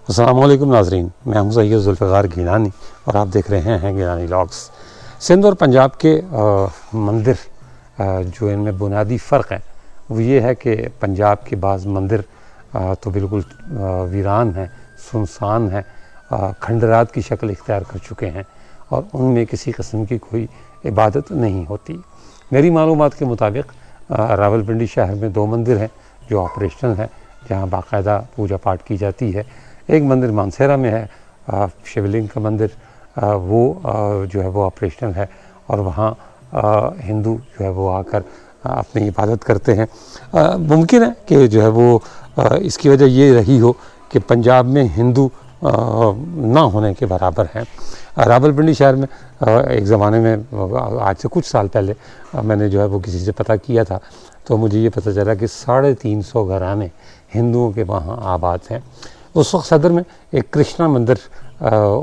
अस्सलामुअलैकुम नाज़रीन, मैं हूं सैयद ज़ुल्फ़िकार गिलानी और आप देख रहे हैं गिलानी व्लॉग्स। सिंध और पंजाब के मंदिर जो इनमें बुनियादी फ़र्क है वो ये है कि पंजाब के बाज़ मंदिर तो बिल्कुल वीरान हैं, सुनसान हैं, खंडरात की शक्ल इख्तियार कर चुके हैं और उनमें किसी किस्म की कोई इबादत नहीं होती। मेरी मालूमात के मुताबिक रावलपिंडी शहर में 2 मंदिर हैं जो ऑपरेशनल हैं, जहाँ बाकायदा पूजा पाठ की जाती है। एक मंदिर मानसेरा में है, शिवलिंग का मंदिर, वो जो है वो ऑपरेशनल है और वहाँ हिंदू जो है वो आकर अपनी इबादत करते हैं। मुमकिन है कि जो है वो इसकी वजह ये रही हो कि पंजाब में हिंदू ना होने के बराबर हैं। रावलपिंडी शहर में एक ज़माने में आज से कुछ साल पहले मैंने जो है वो किसी से पता किया था, तो मुझे ये पता चला कि 350 घराने हिंदुओं के वहाँ आबाद हैं। उस वक्त सदर में एक कृष्णा मंदिर,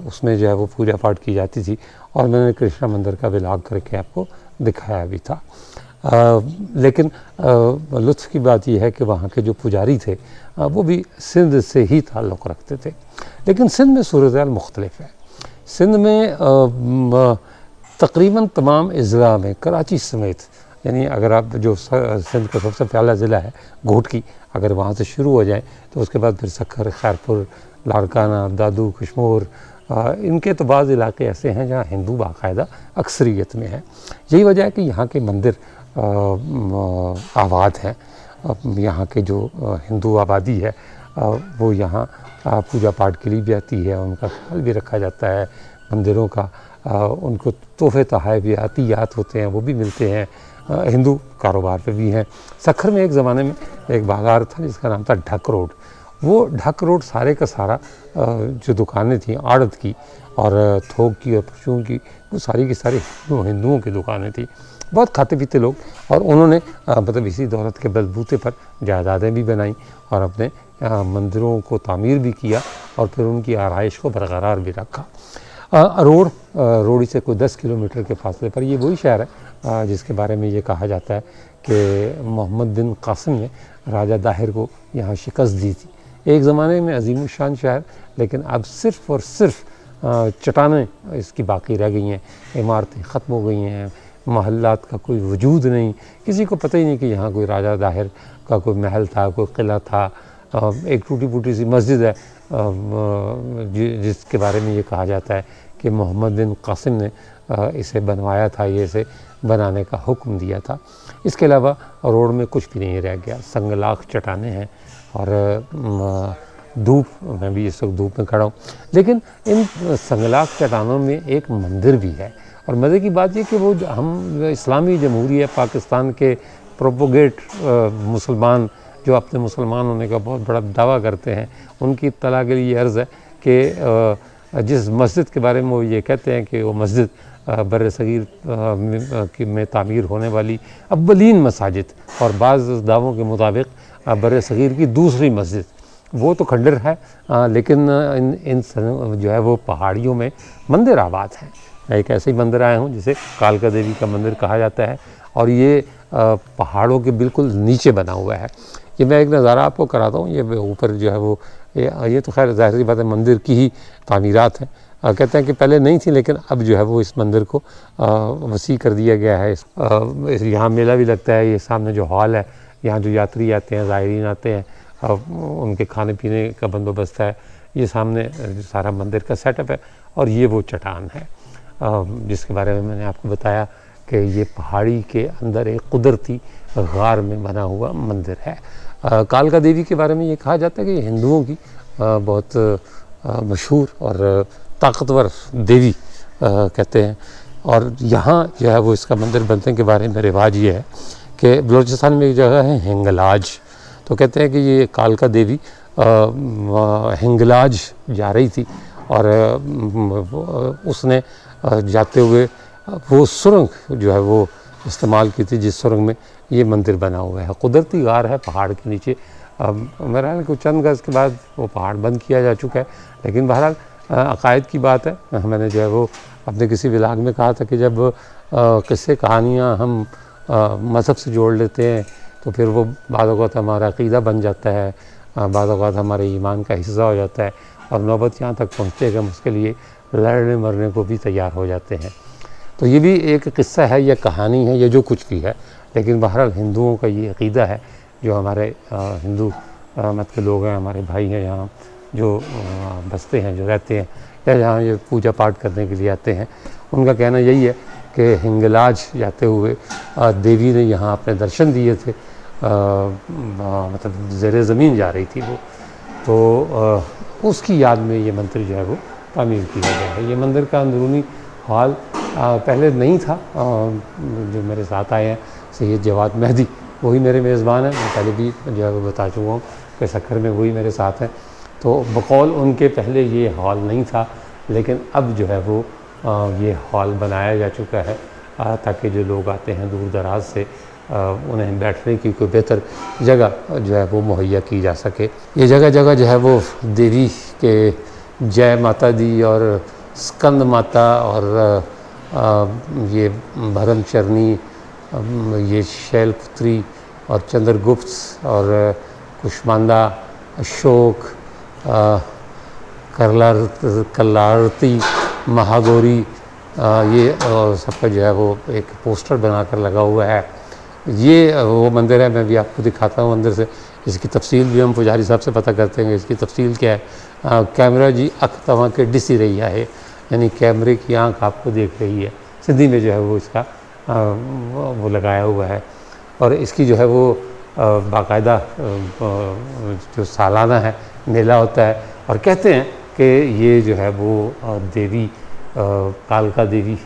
उसमें जो है वो पूजा पाठ की जाती थी और मैंने कृष्णा मंदिर का व्लॉग करके आपको दिखाया भी था। लेकिन लुत्फ़ की बात यह है कि वहाँ के जो पुजारी थे वो भी सिंध से ही ताल्लुक़ रखते थे। लेकिन सिंध में सूरत-ए-हाल मुख्तलिफ है। सिंध में तकरीबन तमाम अज़ला में, कराची समेत, यानी अगर आप जो सिंध का सबसे पहला ज़िला है घोटकी, अगर वहाँ से शुरू हो जाए तो उसके बाद फिर सक्खर, खैरपुर, लाड़काना, दादू, कश्मोर, इनके तो बाज़ इलाके ऐसे हैं जहाँ हिंदू बाकायदा अक्सरियत में है। यही वजह है कि यहाँ के मंदिर आबाद हैं। यहाँ के जो हिंदू आबादी है वो यहाँ पूजा पाठ के लिए भी आती है, उनका ख्याल भी रखा जाता है मंदिरों का, उनको तोहफ़े तोहफ़ात होते हैं वो भी मिलते हैं। हिंदू कारोबार पे भी हैं। सक्खर में एक ज़माने में एक बाज़ार था जिसका नाम था ढक रोड। वो ढक रोड सारे का सारा जो दुकानें थीं आड़त की और थोक की और पशुओं की, वो सारी की सारी हिंदुओं की दुकानें थी। बहुत खाते पीते लोग, और उन्होंने मतलब इसी दौलत के बलबूते पर जायदादें भी बनाई और अपने मंदिरों को तामीर भी किया और फिर उनकी आराइश को बरकरार भी रखा। रोड़ी से कोई 10 किलोमीटर के फासले पर ये वही शहर है जिसके बारे में ये कहा जाता है कि मोहम्मद बिन कासिम ने राजा दाहिर को यहाँ शिकस्त दी थी। एक ज़माने में अजीम शान शहर, लेकिन अब सिर्फ़ और सिर्फ चट्टानें इसकी बाकी रह गई हैं, इमारतें ख़त्म हो गई हैं, महल्लात का कोई वजूद नहीं, किसी को पता ही नहीं कि यहाँ कोई राजा दाहिर का कोई महल था, कोई किला था। एक टूटी फूटी सी मस्जिद है जिसके बारे में ये कहा जाता है कि मोहम्मद बिन कासिम ने इसे बनवाया था, ये इसे बनाने का हुक्म दिया था। इसके अलावा रोड में कुछ भी नहीं रह गया, संगलाख चट्टानें हैं और धूप, मैं भी इस वक्त धूप में खड़ा हूँ। लेकिन इन संगलाख चट्टानों में एक मंदिर भी है और मज़े की बात ये कि वो हम इस्लामी जमहूरिया पाकिस्तान के प्रोपोगेट मुसलमान जो अपने मुसलमान होने का बहुत बड़ा दावा करते हैं, उनकी इत्तला के लिए अर्ज़ है कि जिस मस्जिद के बारे में वो ये कहते हैं कि वो मस्जिद बर-ए-सग़ीर में तामीर होने वाली अव्वलीन मसाजिद और बाज़ दावों के मुताबिक बर-ए-सग़ीर की दूसरी मस्जिद, वो तो खंडर है, लेकिन इन जो है वो पहाड़ियों में मंदिर आबाद हैं। मैं एक ऐसे ही मंदिर आया हूँ जिसे कालका देवी का मंदिर कहा जाता है और ये पहाड़ों के बिल्कुल नीचे बना हुआ है। ये मैं एक नज़ारा आपको कराता हूँ। ये ऊपर जो है वो ये तो खैर ज़ाहिर सी बात है मंदिर की ही तामीरात हैं। कहते हैं कि पहले नहीं थी, लेकिन अब जो है वो इस मंदिर को वसी कर दिया गया है। यहाँ मेला भी लगता है। ये सामने जो हॉल है, यहाँ जो यात्री आते हैं, ज़ायरीन आते हैं, उनके खाने पीने का बंदोबस्त है। ये सामने सारा मंदिर का सेटअप है और ये वो चट्टान है जिसके बारे में मैंने आपको बताया कि ये पहाड़ी के अंदर एक कुदरती गार में बना हुआ मंदिर है। कालका देवी के बारे में ये कहा जाता है कि हिंदुओं की बहुत मशहूर और ताकतवर देवी कहते हैं। और यहाँ जो है वो इसका मंदिर बनने के बारे में रिवाज ये है कि बलूचिस्तान में एक जगह है हिंगलाज, तो कहते हैं कि ये कालका देवी हिंगलाज जा रही थी और उसने जाते हुए वो सुरंग जो है वो इस्तेमाल की थी जिस सुरंग में ये मंदिर बना हुआ है। कुदरती गार है पहाड़ के नीचे। मेरा ख्याल कुछ चंद गज़ के बाद वो पहाड़ बंद किया जा चुका है, लेकिन बहरहाल अकायद की बात है। मैंने जो है वो अपने किसी व्लॉग में कहा था कि जब किस्से कहानियाँ हम मज़हब से जोड़ लेते हैं तो फिर वो बाद औक़ात हमारा अक़ीदा बन जाता है, बाद औक़ात हमारे ईमान का हिस्सा हो जाता है और नौबत यहाँ तक पहुँचते हैं कि हम उसके लिए लड़ने मरने को भी तैयार हो जाते हैं। तो ये भी एक किस्सा है, ये कहानी है, ये जो कुछ भी है, लेकिन बहरहाल हिंदुओं का ये अक़ीदा है, जो हमारे हिंदू मत के लोग हैं, हमारे भाई हैं यहाँ जो बसते हैं, जो रहते हैं या यहाँ ये पूजा पाठ करने के लिए आते हैं, उनका कहना यही है कि हिंगलाज जाते हुए देवी ने यहाँ अपने दर्शन दिए थे, मतलब ज़ेरे ज़मीन जा रही थी वो, तो उसकी याद में ये मंदिर जो है वो तामीर किया गया है। ये मंदिर का अंदरूनी हॉल पहले नहीं था। जो मेरे साथ आए हैं सैयद जवाद मेहदी, वही मेरे मेज़बान हैं, मैं पहले भी जो है वो बता चुका हूँ कि सक्खर में वही मेरे साथ हैं। तो बकौल उनके पहले ये हॉल नहीं था, लेकिन अब जो है वो ये हॉल बनाया जा चुका है ताकि जो लोग आते हैं दूर दराज से उन्हें बैठने की कोई बेहतर जगह जो है वो मुहैया की जा सके। ये जगह जगह जो है वो देवी के जय माता दी और स्कंद माता और ये भरमचरणी, ये शैलपुत्री और चंद्रगुप्त और कुष्मांडा, अशोक, कल्लारती, महागौरी, ये सबका जो है वो एक पोस्टर बनाकर लगा हुआ है। ये वो मंदिर है, मैं भी आपको दिखाता हूँ अंदर से। इसकी तफसील भी हम पुजारी साहब से पता करते हैं, इसकी तफसील क्या है। कैमरा जी अख तवा के डिसी रही है, यानी कैमरे की आंख आपको देख रही है, सिंधी में जो है वो इसका वो लगाया हुआ है। और इसकी जो है वो बाकायदा जो सालाना है मेला होता है, और कहते हैं कि ये जो है वो देवी कालका देवी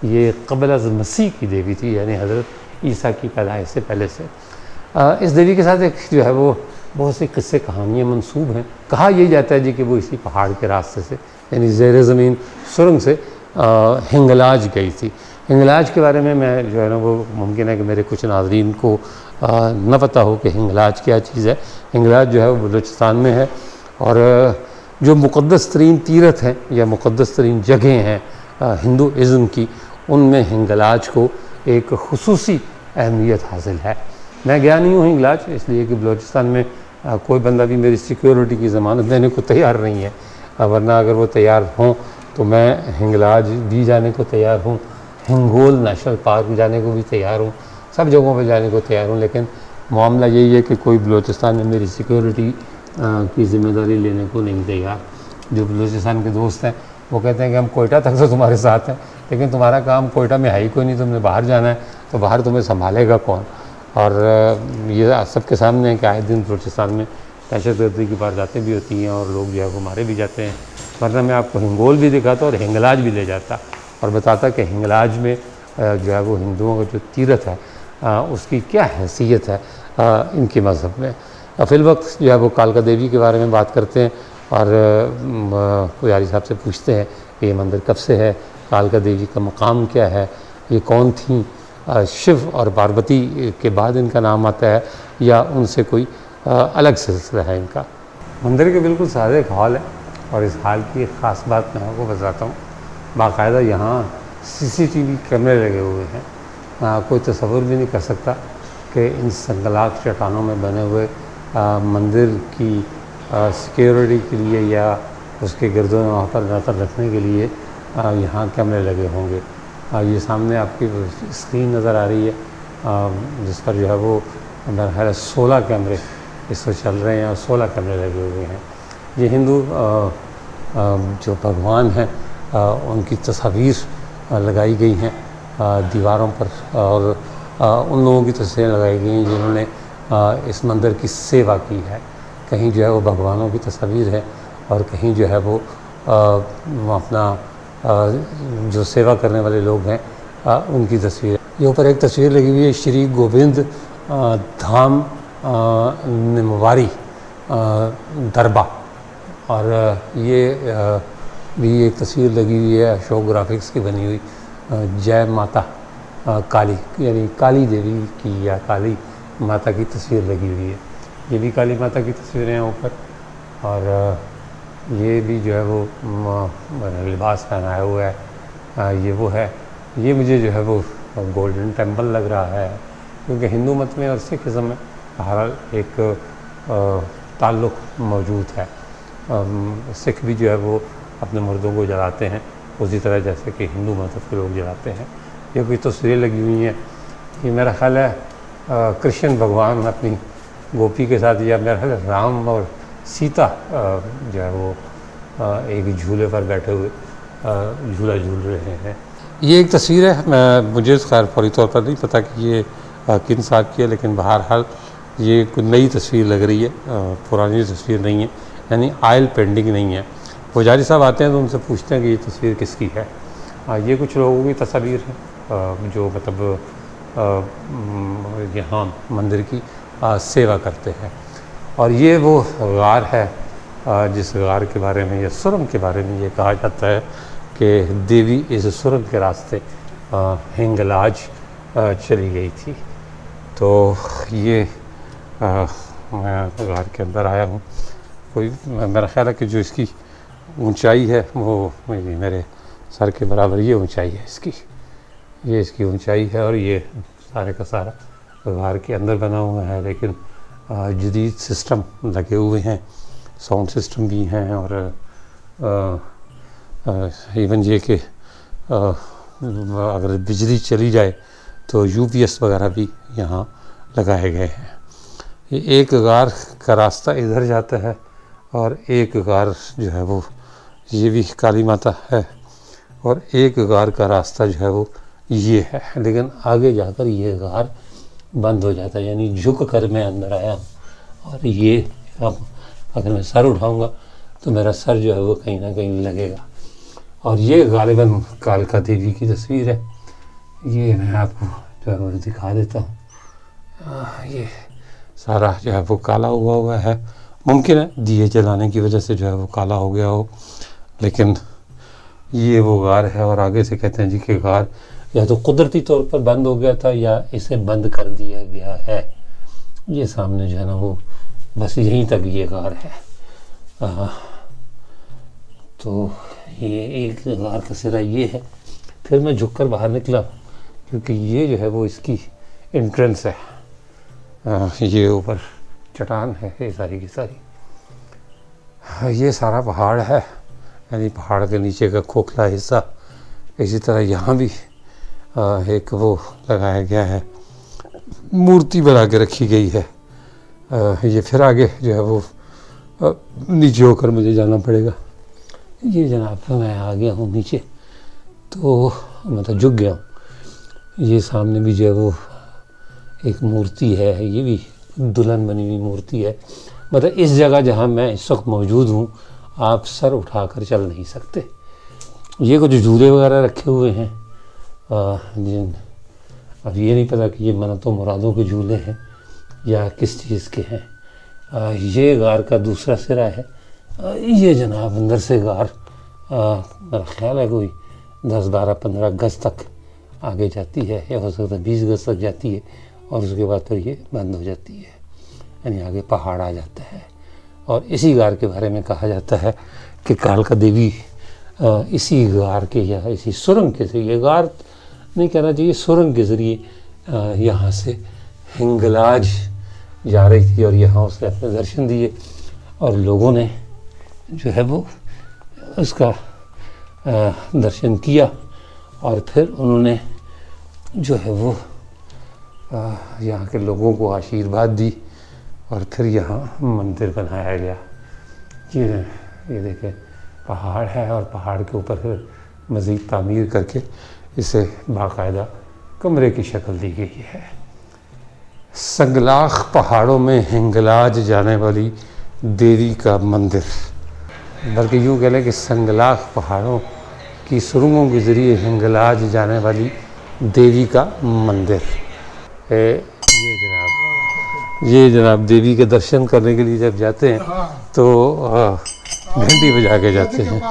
ये क़ब्ल अज़ मसीह की देवी थी, यानी हज़रत ईसा की पैदाइश से पहले से। इस देवी के साथ एक जो है वो बहुत सी किस्से कहानियाँ मंसूब हैं। कहा यही जाता है जी कि वो इसी पहाड़ के रास्ते से, यानी ज़ेर ज़मीन सुरंग से हिंगलाज गई थी। हिंगलाज के बारे में मैं जो है ना वो मुमकिन है कि मेरे कुछ नाज़रीन को न पता हो कि हिंगलाज क्या चीज़ है। हिंगलाज जो है वो बलूचिस्तान में है, और जो मुक़द्दस तरीन तीरथ हैं या मुक़द्दस तरीन जगहें हैं हिंदुइज़्म की, उनमें हिंगलाज को एक खुसूसी अहमियत हासिल है। मैं गया नहीं हूँ हिंगलाज, इसलिए कि बलूचिस्तान में कोई बंदा भी मेरी सिक्योरिटी की ज़मानत देने को तैयार नहीं है, वरना अगर वो तैयार हों तो मैं हिंगलाज भी जाने को तैयार हूँ, हिंगोल नेशनल पार्क जाने को भी तैयार हूँ, सब जगहों पर जाने को तैयार हूँ। लेकिन मामला यही है कि कोई बलूचिस्तान में मेरी सिक्योरिटी की ज़िम्मेदारी लेने को नहीं तैयार। जो बलूचिस्तान के दोस्त हैं वो कहते हैं कि हम कोयटा तक तो तुम्हारे साथ हैं, लेकिन तुम्हारा काम कोयटा में है ही कोई नहीं, तुमने बाहर जाना है, तो बाहर तुम्हें संभालेगा कौन। और ये सबके सामने है कि आए दिन बलूचिस्तान में दहशतगर्दी की वारदातें भी होती हैं और लोग जो है वो मारे भी जाते हैं। वरना मैं आपको हिंगोल भी दिखाता और हिंगलाज भी ले जाता और बताता कि हिंगलाज में जो है वो हिंदुओं का जो तीरथ है उसकी क्या हैसियत है इनके मज़हब में। फिल वक्त जो है वो कालका देवी के बारे में बात करते हैं और पुजारी साहब से पूछते हैं कि ये मंदिर कब से है, कालका देवी का मकाम क्या है, ये कौन थी, शिव और पार्वती के बाद इनका नाम आता है या उनसे कोई अलग सिलसिला है इनका। मंदिर के बिल्कुल सारे एक हॉल है, और इस हॉल की एक ख़ास बात मैं आपको बताता हूँ। बाकायदा यहाँ CCTV कैमरे लगे हुए हैं। कोई तसव्वुर भी नहीं कर सकता कि इन संगलाक चट्टानों में बने हुए मंदिर की सिक्योरिटी के लिए या उसके गिरदों वहाँ पर नज़र रखने के लिए यहाँ कैमरे लगे होंगे। ये सामने आपकी स्क्रीन नज़र आ रही है जिस पर जो है वो मेरा ख्याल 16 कैमरे इस पर चल रहे हैं और 16 कैमरे लगे हुए हैं। ये हिंदू जो भगवान हैं उनकी तस्वीर लगाई गई हैं दीवारों पर, और उन लोगों की तस्वीरें लगाई गई हैं जिन्होंने इस मंदिर की सेवा की है। कहीं जो है वो भगवानों की तस्वीर है और कहीं जो है वो अपना जो सेवा करने वाले लोग हैं उनकी तस्वीर। ये ऊपर एक तस्वीर लगी हुई है श्री गोविंद धाम निमवारी दरबा, और ये भी एक तस्वीर लगी हुई है अशोक ग्राफिक्स की बनी हुई जय माता काली, यानी काली देवी की या काली माता की तस्वीर लगी हुई है। ये भी काली माता की तस्वीरें हैं ऊपर, और ये भी जो है वो लिबास पहनाया हुआ है, ये वो है। ये मुझे जो है वो गोल्डन टेम्पल लग रहा है, क्योंकि हिंदू मत में और सिखिज़म में बहरहाल एक ताल्लुक़ मौजूद है। सिख भी जो है वो अपने मुर्दों को जलाते हैं, उसी तरह जैसे कि हिंदू मज़हब के लोग जलाते हैं। ये कोई तस्वीरें लगी हुई हैं, ये मेरा ख़्याल है कृष्ण भगवान अपनी गोपी के साथ, या मेरा ख्याल राम और सीता जो है वो एक झूले पर बैठे हुए झूला झूल रहे हैं। ये एक तस्वीर है, मुझे खैर फौरी तौर पर नहीं पता कि ये किन साल की है, लेकिन बहरहाल ये कोई नई तस्वीर लग रही है, पुरानी तस्वीर नहीं है, यानी ऑयल पेंटिंग नहीं है। पुजारी साहब आते हैं तो उनसे पूछते हैं कि ये तस्वीर किसकी है। ये कुछ लोगों की तस्वीर है जो मतलब यहाँ मंदिर की सेवा करते हैं। और ये वो गार है जिस गार के बारे में या सुरंग के बारे में ये कहा जाता है कि देवी इस सुरंग के रास्ते हिंगलाज चली गई थी। तो ये मैं गार के अंदर आया हूँ। कोई मेरा ख्याल है कि जो इसकी ऊंचाई है वो मेरे सर के बराबर ये ऊंचाई है इसकी, ये इसकी ऊंचाई है। और ये सारे का सारा गार के अंदर बना हुआ है, लेकिन जदीद सिस्टम लगे हुए हैं, साउंड सिस्टम भी हैं, और इवन ये कि अगर बिजली चली जाए तो यूपीएस वगैरह भी यहाँ लगाए गए हैं। ये एक गार का रास्ता इधर जाता है और एक गार जो है वो ये भी काली माता है, और एक गार का रास्ता जो है वो ये है, लेकिन आगे जाकर ये गार बंद हो जाता है, यानी झुक कर मैं अंदर आया हूँ। और ये अब अगर मैं सर उठाऊंगा तो मेरा सर जो है वो कहीं ना कहीं लगेगा। और ये गालिबन कालका देवी की तस्वीर है, ये मैं आपको जो है वो दिखा देता हूँ। ये सारा जो है वो काला हुआ है, मुमकिन है दिए जलाने की वजह से जो है वो काला हो गया हो, लेकिन ये वो गार है। और आगे से कहते हैं जी कि गार या तो कुदरती तौर पर बंद हो गया था या इसे बंद कर दिया गया है। ये सामने जो है ना वो बस यहीं तक ये गार है। तो ये एक गार का सिरा ये है। फिर मैं झुककर बाहर निकला क्योंकि ये जो है वो इसकी एंट्रेंस है। ये ऊपर चट्टान है ये सारी की सारी। ये सारा पहाड़ है, यानी पहाड़ के नीचे का खोखला हिस्सा। इसी तरह यहाँ भी एक वो लगाया गया है, मूर्ति बना के रखी गई है। ये फिर आगे जो है वो नीचे होकर मुझे जाना पड़ेगा। ये जनाब मैं आ गया हूँ नीचे, तो मतलब झुक गया हूँ। ये सामने भी जो है वो एक मूर्ति है, ये भी दुल्हन बनी हुई मूर्ति है। मतलब इस जगह जहाँ मैं इस वक्त मौजूद हूँ आप सर उठाकर चल नहीं सकते। ये कुछ झूले वगैरह रखे हुए हैं जिन अब ये नहीं पता कि ये मन्नतों मुरादों के झूले हैं या किस चीज़ के हैं। ये गार का दूसरा सिरा है। ये जनाब अंदर से गार मेरा ख्याल है कोई 10-12-15 गज तक आगे जाती है, या हो सकता है 20 गज तक जाती है, और उसके बाद फिर ये बंद हो जाती है, यानी आगे पहाड़ आ जाता है। और इसी गार के बारे में कहा जाता है कि कालका देवी इसी गार के या इसी सुरंग के जरिए, गार नहीं कहना चाहिए, सुरंग के ज़रिए यहाँ से हिंगलाज जा रही थी और यहाँ उसने अपने दर्शन दिए, और लोगों ने जो है वो उसका दर्शन किया, और फिर उन्होंने जो है वो यहाँ के लोगों को आशीर्वाद दी, और फिर यहाँ मंदिर बनाया गया। ये देखें पहाड़ है, और पहाड़ के ऊपर फिर मज़ीद तामीर करके इसे बाकायदा कमरे की शक्ल दी गई है। संगलाख पहाड़ों में हिंगलाज जाने वाली देवी का मंदिर, बल्कि यूँ कह लें कि संगलाख पहाड़ों की सुरंगों के ज़रिए हिंगलाज जाने वाली देवी का मंदिर। ये जनाब देवी के दर्शन करने के लिए जब जाते हैं तो घंटी बजा के जाते हैं।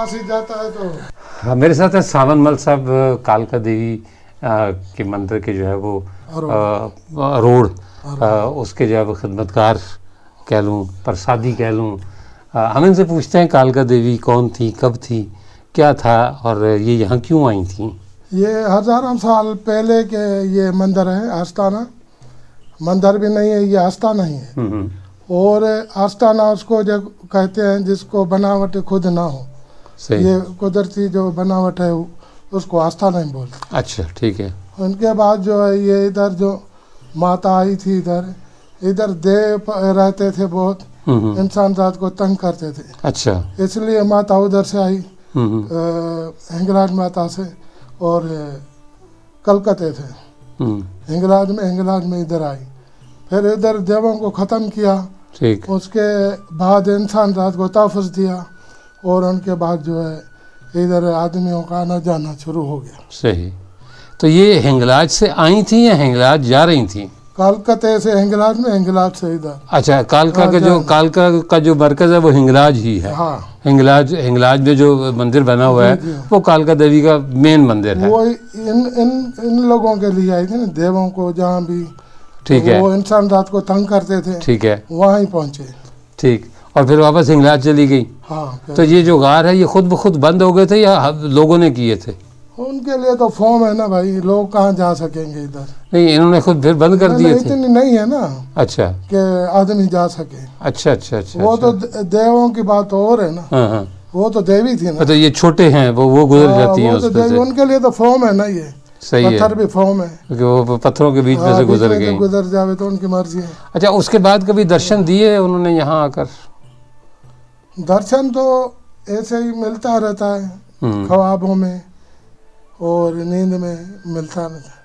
हाँ, मेरे साथ है सावन मल साहब, कालका देवी के मंदिर के जो है वो रोड उसके जो है वो खिदमतकार कह लूँ, प्रसादी कह लूँ। हम इनसे पूछते हैं कालका देवी कौन थी, कब थी, क्या था, और ये यहाँ क्यों आई थी। ये हजारों साल पहले के ये मंदिर है, आस्थाना। मंदिर भी नहीं है, ये आस्थाना ही है। और आस्थाना उसको जो कहते हैं जिसको बनावट खुद ना हो, सही। ये कुदरती जो बनावट है उसको आस्थाना ही बोलते हैं। अच्छा, ठीक है। उनके बाद जो है ये इधर जो माता आई थी, इधर देव रहते थे बहुत, इंसान जात को तंग करते थे, अच्छा। इसलिए माता उधर से आई, हम्म हिंगलाज माता से, और कलकत्ते थे हिंगलाज में इधर आई, फिर इधर देवों को ख़त्म किया, ठीक। उसके बाद इंसान जात को तहफ़्फ़ुज़ दिया, और उनके बाद जो है इधर आदमियों का आना जाना शुरू हो गया। सही। तो ये हिंगलाज से आई थी या हिंगलाज जा रही थी? कलकत्ते से हिंगलाज में, हिंगलाज से इधर। अच्छा, कालका का जो मरकज है वो हिंगलाज ही है। हाँ, हिंगलाज में जो मंदिर बना हुआ है वो कालका देवी का मेन मंदिर है। वो इन लोगों के लिए आई थी ना, देवों को जहाँ भी, ठीक है। वो इंसान जात को तंग करते थे, ठीक है, वहाँ ही पहुँचे। ठीक। और फिर वापस हिंगलाज चली गई। हाँ, तो ये जो गार है ये खुद ब खुद बंद हो गए थे या लोगों ने किए थे? उनके लिए तो फॉर्म है ना भाई, लोग कहाँ जा सकेंगे इधर। नहीं, इन्होंने खुद फिर बंद कर दिए थे। इतनी नहीं है ना अच्छा, कि आदमी जा सके। अच्छा, अच्छा, अच्छा। वो तो देवों की बात और है ना। हाँ, हाँ। वो तो देवी थी ना। तो ये छोटे हैं, वो गुजर जाती हैं वो तो उसमें देवी, से। उनके लिए तो फॉर्म है ना ये। सही है, पत्थर भी फॉर्म है, क्योंकि वो पत्थरों के बीच में से बीच गुजर में से गई। गुजर जावे तो उनकी मर्जी है। अच्छा, उसके बाद कभी दर्शन दिए उन्होंने यहाँ आकर? दर्शन तो ऐसे ही मिलता रहता है, ख्वाबों में और नींद में मिलता रहता है।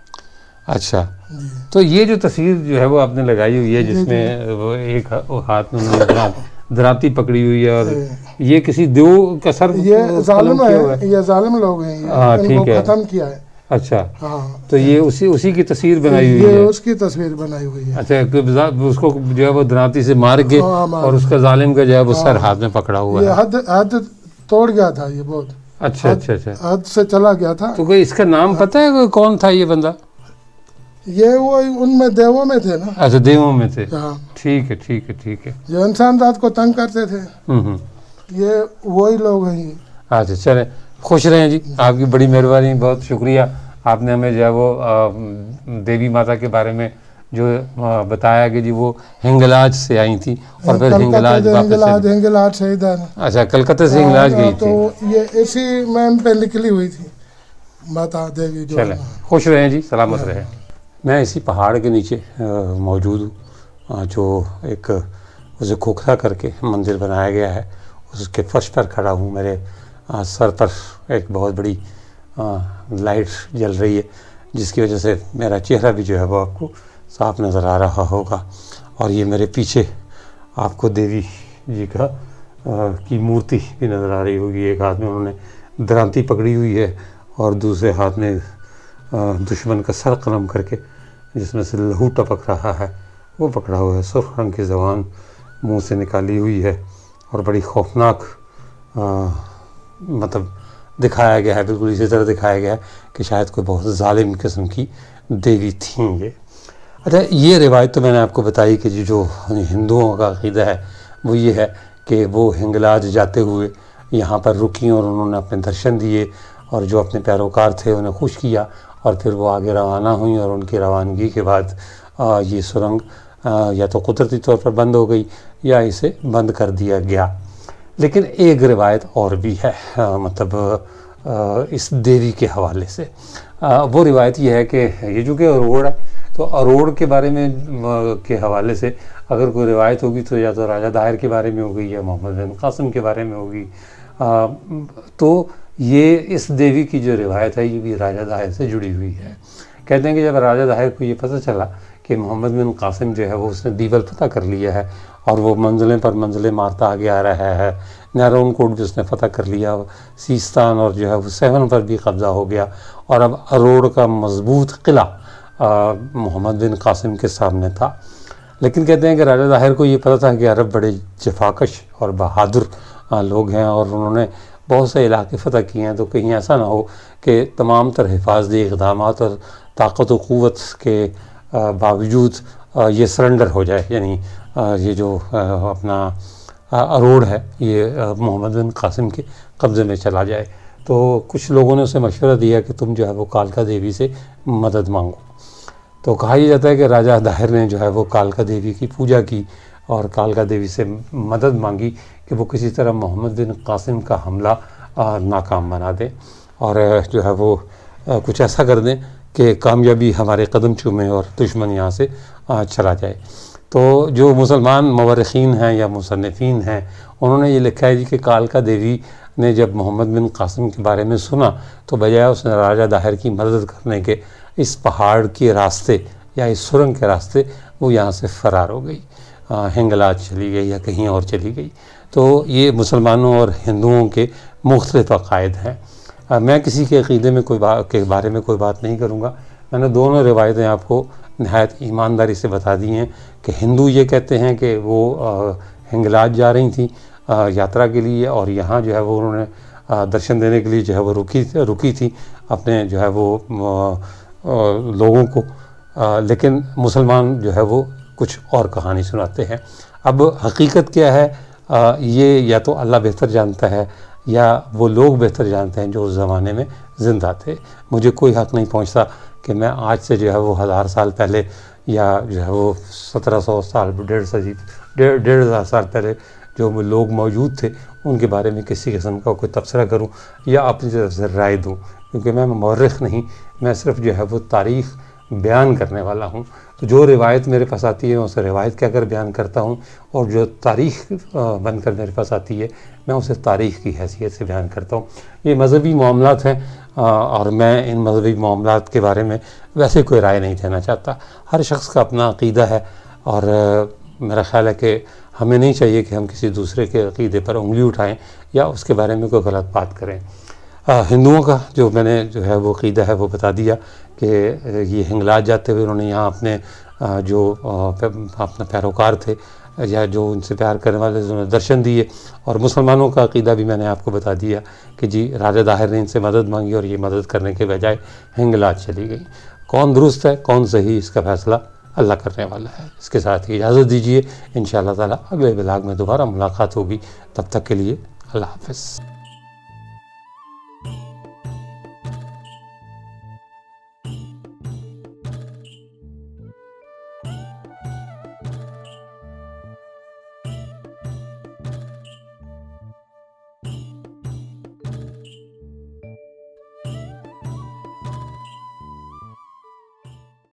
अच्छा, जी। तो ये जो तस्वीर जो है वो आपने लगाई हुई है, जिसमें वो एक हाथ में उन्होंने दराती पकड़ी हुई है, और ये किसी देव का सर ये जालिम है, ये जालिम लोग हैं, हाँ, इनको ठीक है। खत्म किया है। अच्छा, हाँ, तो ये उसी की तस्वीर बनाई हुई ये है। उसकी तस्वीर बनाई हुई है। अच्छा, उसको जो है वो दराती से मार के, हाँ, मार और उसका जालिम का जो है वो सर हाथ में पकड़ा हुआ ये है। हद तोड़ गया था ये बहुत। अच्छा, अच्छा, अच्छा। हद से चला गया था। तो कोई इसका नाम पता है, कोई कौन था ये बंदा? ये वो उनमें देवों में थे ना। अच्छा, देवों में थे। हाँ, ठीक है, ठीक है, ठीक है। जो इंसान जात को तंग करते थे, ये वही लोग हैं ये। अच्छा, चलें, खुश रहें जी। आपकी बड़ी मेहरबानी, बहुत शुक्रिया। आपने हमें जो है वो देवी माता के बारे में जो बताया कि जी वो हिंगलाज से आई थी और फिर हिंगलाज वापस। हिंगलाज से इधर। अच्छा, कलकत्ते से हिंगलाज गई तो थी। ये इसी मैम पे निकली हुई थी माता देवी जो। चलें, खुश रहें जी, सलामत रहें। मैं इसी पहाड़ के नीचे मौजूद हूँ, जो एक उसे खोखला करके मंदिर बनाया गया है, उसके फर्श पर खड़ा हूँ। मेरे सर पर एक बहुत बड़ी लाइट जल रही है, जिसकी वजह से मेरा चेहरा भी जो है वो आपको साफ नज़र आ रहा होगा। और ये मेरे पीछे आपको देवी जी का की मूर्ति भी नज़र आ रही होगी। एक हाथ में उन्होंने दरांती पकड़ी हुई है और दूसरे हाथ में दुश्मन का सर कलम करके, जिसमें से लहू टपक रहा है, वो पकड़ा हुआ है। सुर्ख रंग की ज़बान मुंह से निकाली हुई है और बड़ी खौफनाक मतलब दिखाया गया है, बिल्कुल इसी तरह दिखाया गया है कि शायद कोई बहुत ज़ालिम किस्म की देवी थी ये। अच्छा, ये रिवायत तो मैंने आपको बताई कि जो हिंदुओं का अक़ीदा है वो ये है कि वो हिंगलाज जाते हुए यहाँ पर रुकी और उन्होंने अपने दर्शन दिए, और जो अपने पैरोकार थे उन्हें खुश किया, और फिर वो आगे रवाना हुई, और उनकी रवानगी के बाद ये सुरंग या तो कुदरती तौर पर बंद हो गई या इसे बंद कर दिया गया। लेकिन एक रिवायत और भी है, मतलब इस देवी के हवाले से। वो रिवायत ये है कि ये जो कि अरोड़ है, तो अरोड़ के बारे में के हवाले से अगर कोई रिवायत होगी तो या तो राजा दाहिर के बारे में होगी या मोहम्मद बिन कासिम के बारे में होगी। तो ये इस देवी की जो रिवायत है ये भी राजा दाहिर से जुड़ी हुई है। कहते हैं कि जब राजा दाहिर को ये पता चला कि मोहम्मद बिन कासिम जो है वो उसने दीवल फतह कर लिया है और वो मंजिलें पर मंजिलें मारता आगे आ रहा है, नारौन कोट भी उसने फ़तह कर लिया, सीस्तान और जो है वो सेवन पर भी कब्ज़ा हो गया, और अब अरोड़ का मजबूत किला मोहम्मद बिन कासिम के सामने था। लेकिन कहते हैं कि राजा दाहिर को ये पता था कि अरब बड़े जफाकश और बहादुर लोग हैं और उन्होंने बहुत से इलाके फ़तह किए हैं, तो कहीं ऐसा ना हो कि तमाम तरह हिफाजती इक़दाम और ताकत व क़ुव्वत के बावजूद ये सरेंडर हो जाए, यानी ये जो अपना अरोड़ है ये मोहम्मद बिन कासिम के कब्ज़े में चला जाए। तो कुछ लोगों ने उसे मशवरा दिया कि तुम जो है वो कालका देवी से मदद मांगो। तो कहा यह जाता है कि राजा दाहिर ने जो है वो कालका देवी की पूजा की और कालका देवी से मदद मांगी कि वो किसी तरह मोहम्मद बिन कासिम का हमला नाकाम बना दें और जो है वो कुछ ऐसा कर दें कि कामयाबी हमारे कदम चूमे और दुश्मन यहाँ से चला जाए। तो जो मुसलमान मवर्रिखीन हैं या मुसन्निफ़ीन हैं उन्होंने ये लिखा है जी कि कालका देवी ने जब मोहम्मद बिन कासिम के बारे में सुना तो बजाय उसने राजा दाहिर की मदद करने के इस पहाड़ के रास्ते या इस सुरंग के रास्ते वो यहाँ से फ़रार हो गई, हिंगलाज चली गई या कहीं और चली गई। तो ये मुसलमानों और हिंदुओं के मुख्तलिफ़ अक़ायद हैं। मैं किसी के अक़ीदे में के बारे में कोई बात नहीं करूँगा। मैंने दोनों रिवायतें आपको नहायत ईमानदारी से बता दी हैं कि हिंदू ये कहते हैं कि वो हिंगलाज जा रही थी यात्रा के लिए और यहाँ जो है वो उन्होंने दर्शन देने के लिए जो है वो रुकी थी अपने जो है वो लोगों को, लेकिन मुसलमान जो है वो कुछ और कहानी सुनाते हैं। अब हकीकत क्या है ये या तो अल्लाह बेहतर जानता है या वो लोग बेहतर जानते हैं जो उस ज़माने में ज़िंदा थे। मुझे कोई हक़ नहीं पहुंचता कि मैं आज से जो है वो 1000 साल पहले या जो है वो 1700 साल 1,500 साल पहले जो लोग मौजूद थे उनके बारे में किसी किस्म का कोई तबसरा करूं या अपनी तरफ से राय दूं, क्योंकि मैं मौर्रिख नहीं, मैं सिर्फ जो है वो तारीख़ बयान करने वाला हूं। तो जो रिवायत मेरे पास आती है मैं उसे रिवायत कहकर बयान करता हूं और जो तारीख़ बनकर मेरे पास आती है मैं उसे तारीख़ की हैसियत से बयान करता हूं। ये मज़हबी मामलात हैं और मैं इन मज़हबी मामलात के बारे में वैसे कोई राय नहीं देना चाहता। हर शख्स का अपना अक़ीदा है और मेरा ख़्याल है कि हमें नहीं चाहिए कि हम किसी दूसरे के अक़ीदे पर उंगली उठाएं या उसके बारे में कोई गलत बात करें। हिंदुओं का जो मैंने जो है वो अक़ीदा है वो बता दिया कि ये हिंगलाज जाते हुए उन्होंने यहाँ अपने जो अपना पैरोकार थे या जो उनसे प्यार करने वाले उन्होंने दर्शन दिए। और मुसलमानों का अक़ीदा भी मैंने आपको बता दिया कि जी राजा दाहिर ने इनसे मदद मांगी और ये मदद करने के बजाय हिंगलाज चली गई। कौन दुरुस्त है कौन सही इसका फ़ैसला अल्लाह करने वाला है। इसके साथ ही इजाज़त दीजिए, इंशाअल्लाह ताला अगले व्लॉग में दोबारा मुलाकात होगी। तब तक के लिए अल्लाह हाफ़िज़।